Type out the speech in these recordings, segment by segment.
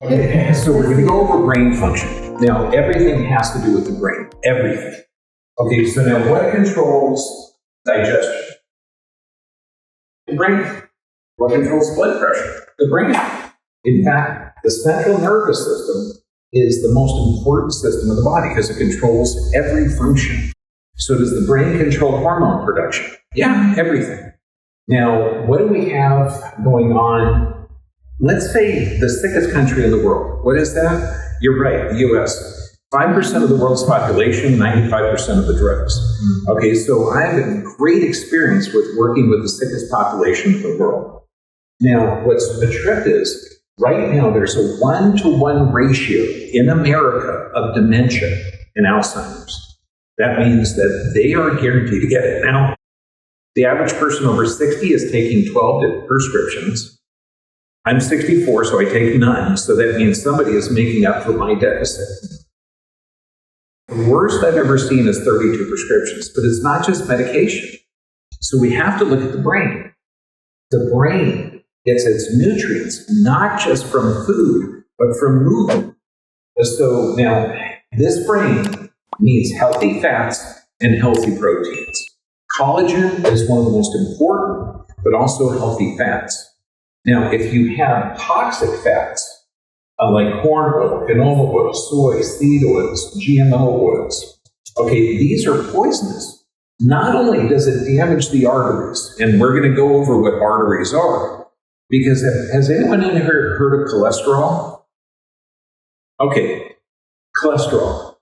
Okay, so we're going to go over brain function. Now, everything has to do with the brain. Everything. Okay, so now what controls digestion? The brain. What controls blood pressure? The brain. In fact, the central nervous system is the most important system of the body because it controls every function. So does the brain control hormone production? Yeah, everything. Now, what do we have going on? Let's say the sickest country in the world. What is that? You're right, the U.S. 5% of the world's population, 95% of the drugs. Okay, so I have a great experience with working with the sickest population in the world. Now, what's the trip is, right now there's a 1-to-1 ratio in America of dementia and Alzheimer's. That means that they are guaranteed to get it. Now, the average person over 60 is taking 12 prescriptions. I'm 64, so I take none. So that means somebody is making up for my deficit. The worst I've ever seen is 32 prescriptions, but it's not just medication. So we have to look at the brain. The brain gets its nutrients, not just from food, but from movement. So now, this brain needs healthy fats and healthy proteins. Collagen is one of the most important, but also healthy fats. Now, if you have toxic fats, like corn oil, canola oil, soy, seed oils, GMO oils, okay, these are poisonous. Not only does it damage the arteries, and we're going to go over what arteries are, because has anyone in here heard of cholesterol? Okay, cholesterol.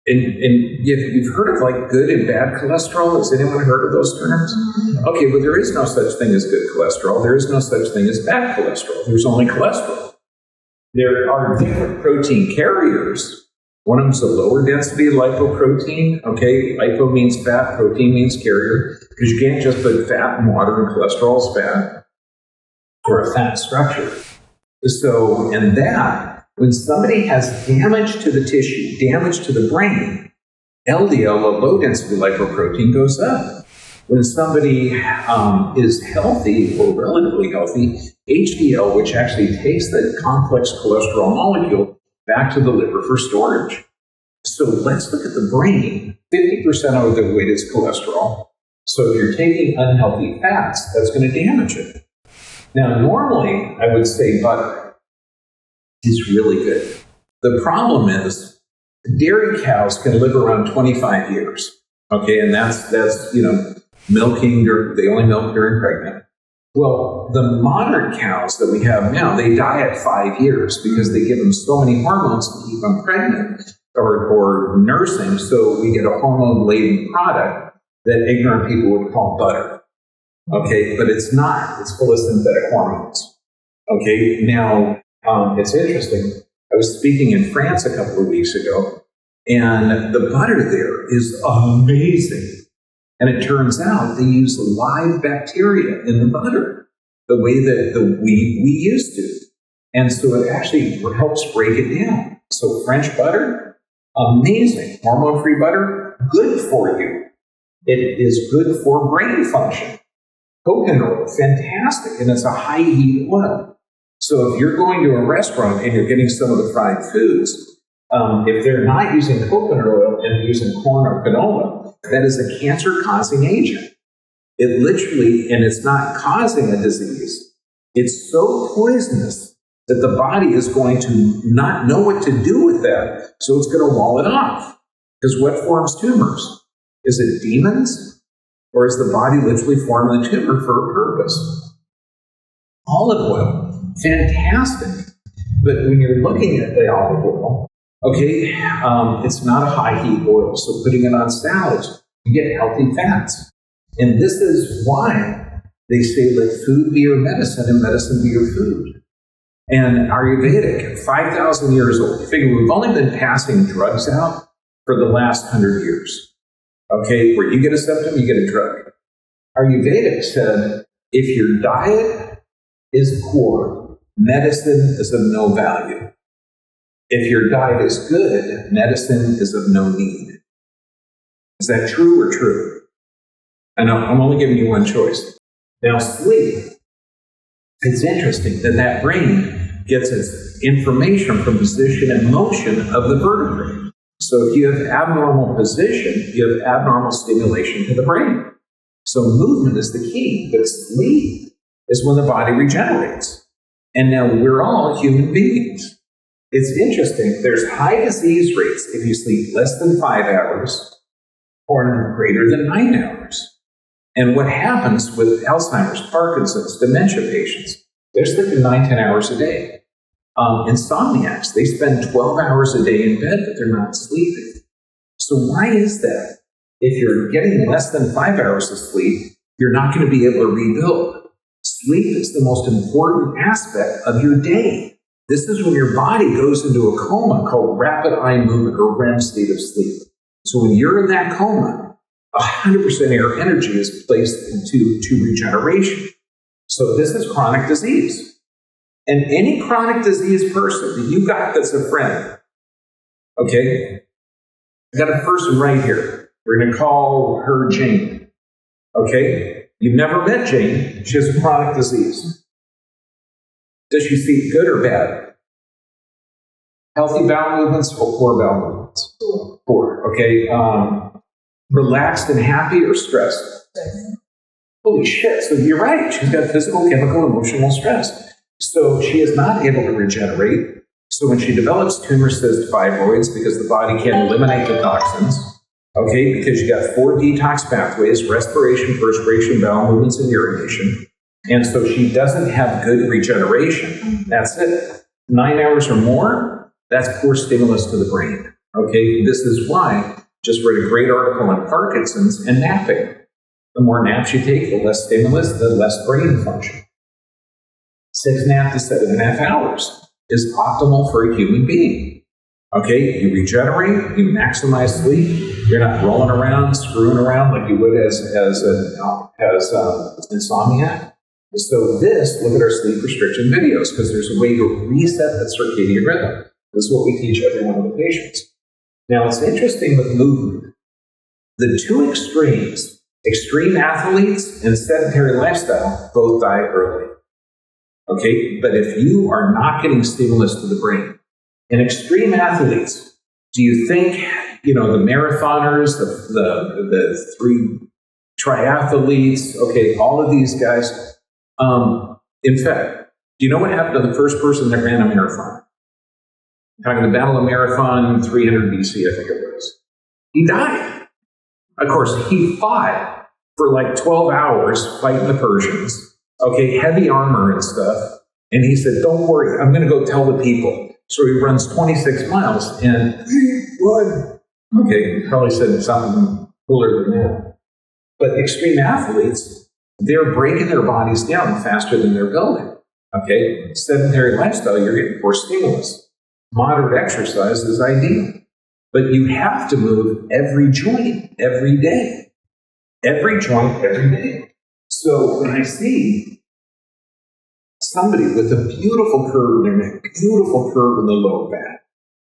And if you've heard of like good and bad cholesterol, has anyone heard of those terms? Okay, well, there is no such thing as good cholesterol. There is no such thing as bad cholesterol. There's only cholesterol. There are different protein carriers. One of them is a lower density lipoprotein. Okay, lipo means fat, protein means carrier, because you can't just put fat in water and cholesterol is fat, or a fat structure. So, and that, when somebody has damage to the tissue, damage to the brain, LDL, a low-density lipoprotein, goes up. When somebody is healthy or relatively healthy, HDL, which actually takes the complex cholesterol molecule back to the liver for storage. So let's look at the brain. 50% of the weight is cholesterol. So if you're taking unhealthy fats, that's going to damage it. Now, normally, I would say butter is really good. The problem is dairy cows can live around 25 years. Okay, and that's milking, they only milk during pregnant. Well, the modern cows that we have now, they die at 5 years because they give them so many hormones to keep them pregnant or nursing. So we get a hormone-laden product that ignorant people would call butter. Okay, but it's not. It's full of synthetic hormones. Okay, now, it's interesting. I was speaking in France a couple of weeks ago, and the butter there is amazing. And it turns out they use live bacteria in the butter, the way that we used to. And so it actually helps break it down. So French butter, amazing. Hormone-free butter, good for you. It is good for brain function. Coconut oil, fantastic. And it's a high-heat oil. So if you're going to a restaurant and you're getting some of the fried foods, if they're not using coconut oil and using corn or canola, that is a cancer-causing agent. It literally, and it's not causing a disease, it's so poisonous that the body is going to not know what to do with that, so it's going to wall it off. Because what forms tumors? Is it demons? Or is the body literally forming the tumor for a purpose? Olive oil, fantastic. But when you're looking at the olive oil, okay, it's not a high heat oil, so putting it on salads, you get healthy fats. And this is why they say let food be your medicine and medicine be your food. And Ayurvedic, 5,000 years old. You figure we've only been passing drugs out for the last 100 years. Okay, where you get a symptom, you get a drug. Ayurvedic said, if your diet is poor, medicine is of no value. If your diet is good, medicine is of no need. Is that true or true? I know, I'm only giving you one choice. Now, sleep. It's interesting that brain gets its information from position and motion of the vertebrae. So if you have abnormal position, you have abnormal stimulation to the brain. So movement is the key, but sleep is when the body regenerates. And now we're all human beings. It's interesting, there's high disease rates if you sleep less than 5 hours or greater than 9 hours. And what happens with Alzheimer's, Parkinson's, dementia patients, they're sleeping 9-10 hours a day. Insomniacs, they spend 12 hours a day in bed, but they're not sleeping. So why is that? If you're getting less than 5 hours of sleep, you're not going to be able to rebuild. Sleep is the most important aspect of your day. This is when your body goes into a coma called rapid eye movement or REM state of sleep. So when you're in that coma, 100% of your energy is placed into regeneration. So this is chronic disease. And any chronic disease person that you got that's a friend, okay, I got a person right here. We're going to call her Jane, okay? You've never met Jane. She has a chronic disease. Does she sleep good or bad? Healthy bowel movements or poor bowel movements? Poor, okay. Relaxed and happy or stressed? Holy shit, so you're right. She's got physical, chemical, emotional stress. So she is not able to regenerate. So when she develops tumor-cyst fibroids, because the body can't eliminate the toxins, okay, because you got 4 detox pathways, respiration, perspiration, bowel movements, and urination. And so she doesn't have good regeneration. That's it. 9 hours or more, that's poor stimulus to the brain. Okay, this is why, just read a great article on Parkinson's and napping. The more naps you take, the less stimulus, the less brain function. 6.5 to 7.5 hours is optimal for a human being. Okay, you regenerate, you maximize sleep. You're not rolling around, screwing around like you would as insomniac. So this, look at our sleep restriction videos, because there's a way to reset the circadian rhythm. This is what we teach every one of the patients. Now, it's interesting with movement. The two extremes, extreme athletes and sedentary lifestyle, both die early. Okay, but if you are not getting stimulus to the brain, and extreme athletes, do you think, the marathoners, the 3 triathletes, okay, all of these guys, in fact, do you know what happened to the first person that ran a marathon? I'm talking the Battle of Marathon 300 BC, I think it was. He died. Of course, he fought for like 12 hours fighting the Persians. Okay, heavy armor and stuff. And he said, don't worry, I'm going to go tell the people. So he runs 26 miles and what? Okay, he probably said something cooler than that. But extreme athletes, they're breaking their bodies down faster than they're building. Okay, sedentary lifestyle, you're getting poor stimulus. Moderate exercise is ideal. But you have to move every joint every day. Every joint every day. So when I see somebody with a beautiful curve in their neck, beautiful curve in the lower back,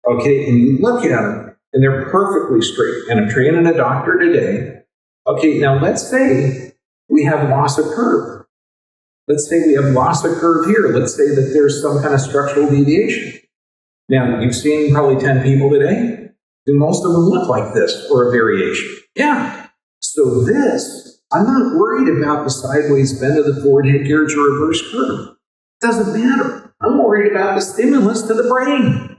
okay, and you look at them and they're perfectly straight, and I'm training a doctor today, okay, now let's say we have loss of curve. Let's say we have loss of curve here. Let's say that there's some kind of structural deviation. Now, you've seen probably 10 people today. Do most of them look like this or a variation? Yeah. So this, I'm not worried about the sideways bend of the forward head carriage or reverse curve. It doesn't matter. I'm worried about the stimulus to the brain.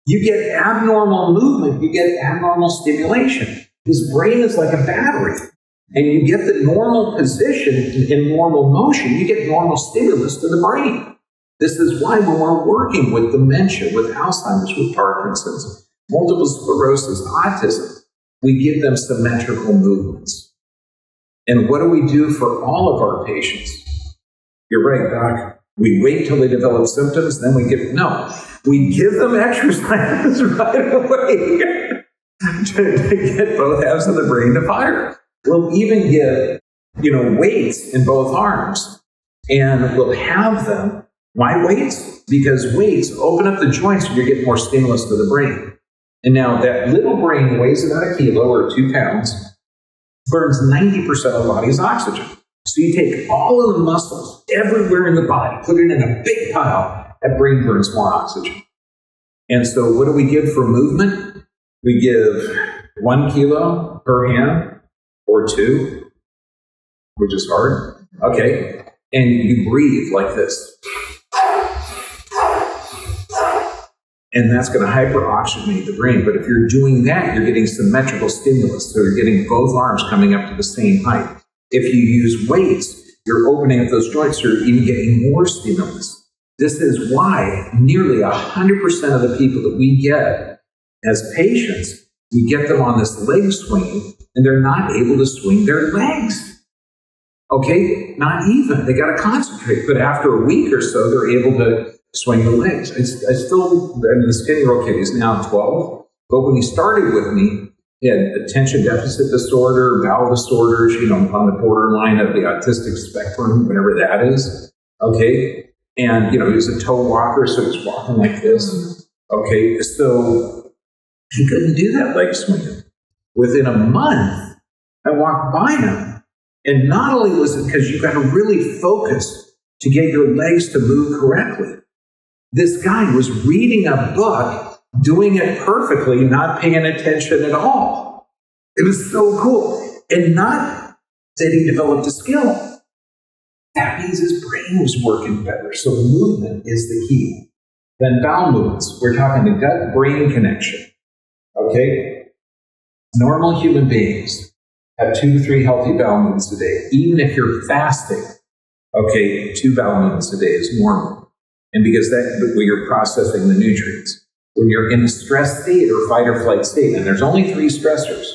You get abnormal movement, you get abnormal stimulation. This brain is like a battery. And you get the normal position in normal motion, you get normal stimulus to the brain. This is why when we're working with dementia, with Alzheimer's, with Parkinson's, multiple sclerosis, autism, we give them symmetrical movements. And what do we do for all of our patients? You're right, Doc. We wait till they develop symptoms, then we give them exercises right away to get both halves of the brain to fire. We'll even give, weights in both arms, and we'll have them. Why weights? Because weights open up the joints and you're getting more stimulus to the brain. And now that little brain weighs about 1 kilo or 2 pounds, burns 90% of the body's oxygen. So you take all of the muscles everywhere in the body, put it in a big pile, that brain burns more oxygen. And so what do we give for movement? We give 1 kilo per hand or 2, which is hard. Okay. And you breathe like this. And that's going to hyperoxygenate the brain. But if you're doing that, you're getting symmetrical stimulus. So you're getting both arms coming up to the same height. If you use weights, you're opening up those joints, so you're even getting more stimulus. This is why nearly 100% of the people that we get as patients, we get them on this leg swing, and they're not able to swing their legs. Okay? Not even. They got to concentrate. But after a week or so, they're able to swing the legs. I mean, this 10-year-old kid, he's now 12, but when he started with me, he had attention deficit disorder, bowel disorders, on the borderline of the autistic spectrum, whatever that is. Okay? And, he was a toe walker, so he was walking like this. Okay? So he couldn't do that leg swinging. Within a month, I walked by him. And not only was it because you got to really focus to get your legs to move correctly, this guy was reading a book, doing it perfectly, not paying attention at all. It was so cool. And not that he developed a skill. That means his brain was working better. So movement is the key. Then bowel movements. We're talking the gut-brain connection. Okay? Normal human beings have 2 to 3 healthy bowel movements a day. Even if you're fasting, okay, 2 bowel movements a day is normal. And because that's where you're processing the nutrients. When you're in a stress state or fight or flight state, and there's only 3 stressors.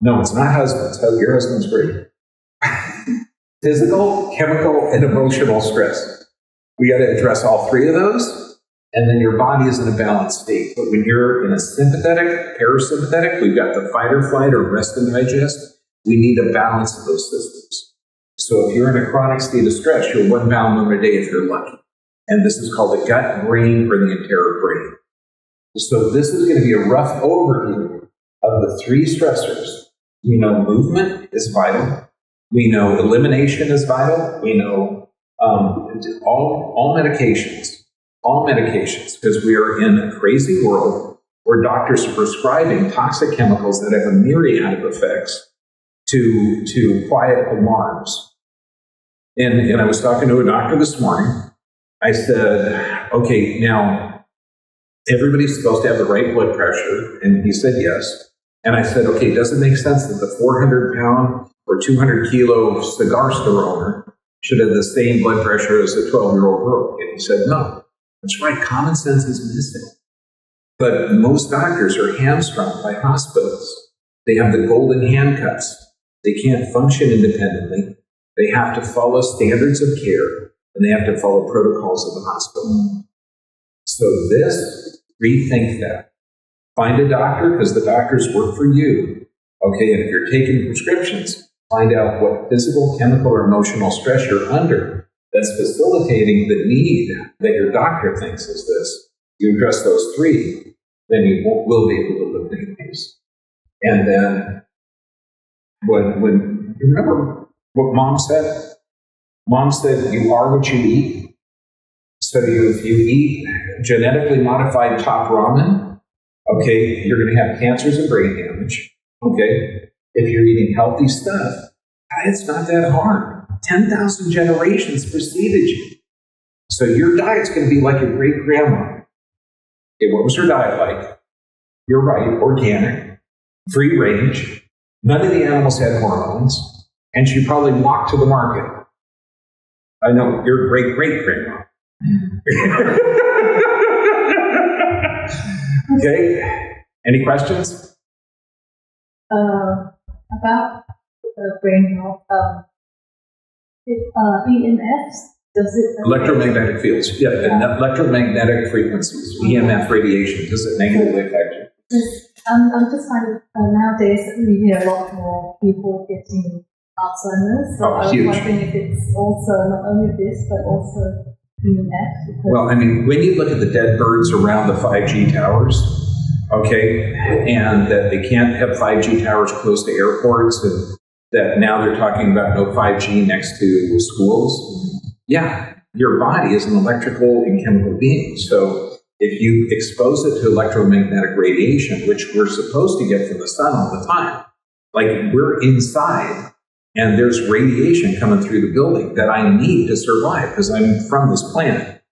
No, it's not husbands. Your husband's great. Physical, chemical, and emotional stress. We got to address all 3 of those, and then your body is in a balanced state. But when you're in a sympathetic, parasympathetic, we've got the fight or flight or rest and digest. We need a balance of those systems. So if you're in a chronic state of stress, you're 1 bowel movement a day if you're lucky. And this is called the gut brain or the entire brain. So this is going to be a rough overview of the 3 stressors. We know movement is vital. We know elimination is vital. We know all medications, because we are in a crazy world where doctors are prescribing toxic chemicals that have a myriad of effects to quiet alarms. And I was talking to a doctor this morning. I said, okay, now everybody's supposed to have the right blood pressure. And he said yes. And I said, okay, does it make sense that the 400-pound or 200-kilo cigar store owner should have the same blood pressure as a 12-year-old girl? And he said, no. That's right. Common sense is missing. But most doctors are hamstrung by hospitals. They have the golden handcuffs. They can't function independently. They have to follow standards of care, and they have to follow protocols of the hospital. So rethink that. Find a doctor, because the doctors work for you. Okay, and if you're taking prescriptions, find out what physical, chemical, or emotional stress you're under that's facilitating the need that your doctor thinks is this. You address those 3, then you will be able to eliminate these. And then, when you remember what Mom said? Mom said, you are what you eat. So if you eat genetically modified top ramen, okay, you're going to have cancers and brain damage. Okay, if you're eating healthy stuff, it's not that hard. 10,000 generations preceded you. So your diet's going to be like your great-grandma. Okay, what was her diet like? You're right, organic, free range. None of the animals had hormones, and she probably walked to the market. I know, your great-great-grandma. Okay, any questions? About the brain health, EMFs, does it... Electromagnetic fields, yeah. Electromagnetic frequencies, EMF radiation, does it negatively affect you? I'm just finding nowadays we hear a lot more people getting Alzheimer's, so I was wondering if it's also not only this, but also EMF. Well, I mean, when you look at the dead birds around the 5G towers, okay, and that they can't have 5G towers close to airports, and that now they're talking about no 5G next to schools. Yeah, your body is an electrical and chemical being. So if you expose it to electromagnetic radiation, which we're supposed to get from the sun all the time, like we're inside and there's radiation coming through the building that I need to survive because I'm from this planet.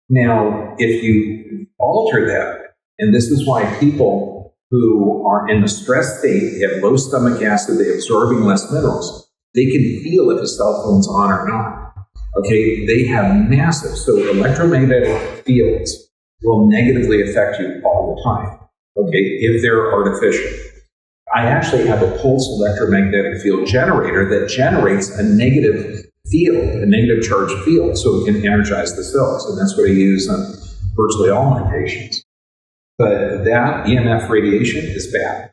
Now, if you alter that, and this is why people who are in a stress state, they have low stomach acid, they're absorbing less minerals, they can feel if a cell phone's on or not. Okay, they have massive, so electromagnetic fields will negatively affect you all the time, okay, if they're artificial. I actually have a pulse electromagnetic field generator that generates a negative field, a negative charged field, so it can energize the cells, and that's what I use on virtually all my patients. But that EMF radiation is bad.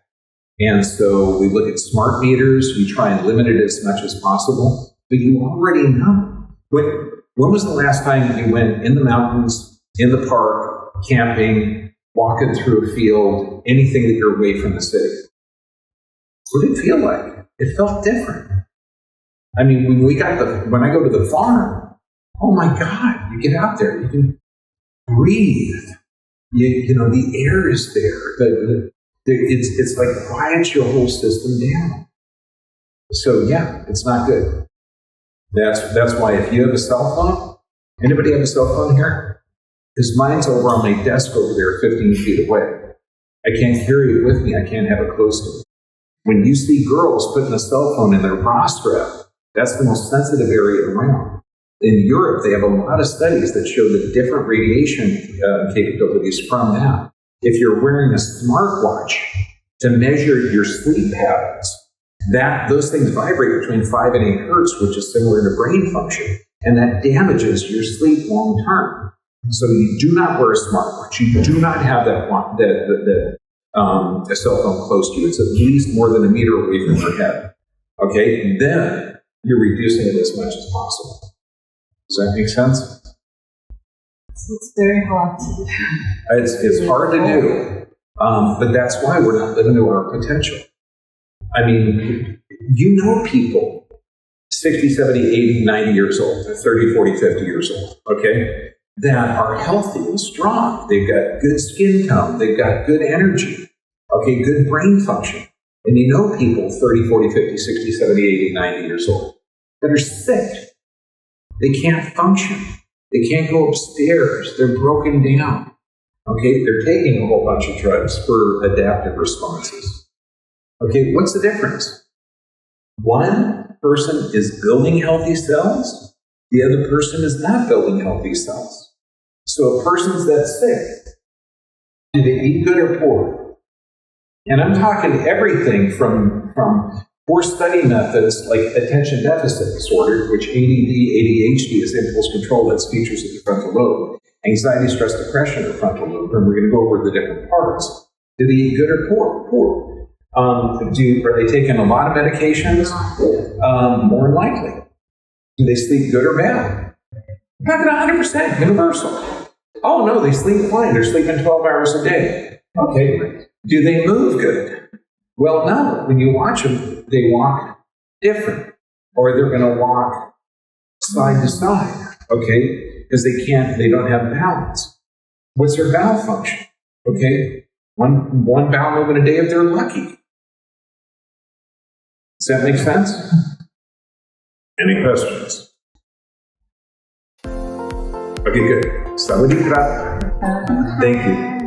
And so we look at smart meters, we try and limit it as much as possible, but you already know. When was the last time you went in the mountains, in the park, camping, walking through a field, anything that you're away from the city? What did it feel like? It felt different. I mean, when I go to the farm, oh my God, you get out there, you can breathe. You know, the air is there. It's like quiets your whole system down. So yeah, it's not good. That's why if you have a cell phone, anybody have a cell phone here? Because mine's over on my desk over there 15 feet away. I can't carry it with me. I can't have it close to me. When you see girls putting a cell phone in their bra strap, that's the most sensitive area around. In Europe, they have a lot of studies that show the different radiation capabilities from that. If you're wearing a smartwatch to measure your sleep patterns, those things vibrate between 5 and 8 hertz, which is similar to brain function, and that damages your sleep long term. So you do not wear a smartwatch. You do not have a cell phone close to you. It's at least more than a meter away from your head. Okay, then you're reducing it as much as possible. Does that make sense? It's very hard to do. It's hard to do, but that's why we're not living to our potential. I mean, you know people 60, 70, 80, 90 years old, 30, 40, 50 years old, okay, that are healthy and strong. They've got good skin tone. They've got good energy, okay, good brain function. And you know people 30, 40, 50, 60, 70, 80, 90 years old that are sick. They can't function. They can't go upstairs. They're broken down. Okay, they're taking a whole bunch of drugs for adaptive responses. Okay, what's the difference? One person is building healthy cells. The other person is not building healthy cells. So a person's that sick. Do they eat good or poor? And I'm talking everything from poor study methods like attention deficit disorder, which ADD, ADHD is impulse control, that's features of the frontal lobe. Anxiety, stress, depression of the frontal lobe, and we're going to go over the different parts. Do they eat good or poor? Poor. Are they taking a lot of medications? More than likely. Do they sleep good or bad? Not 100% universal. Oh no, they sleep fine. They're sleeping 12 hours a day. Okay. Do they move good? Well, no. When you watch them, they walk different, or they're going to walk side to side. Okay, because they don't have balance. What's their bowel function? Okay, one bowel movement a day if they're lucky. Does that make sense? Any questions? Okay, good. Sawadee krap. Thank you.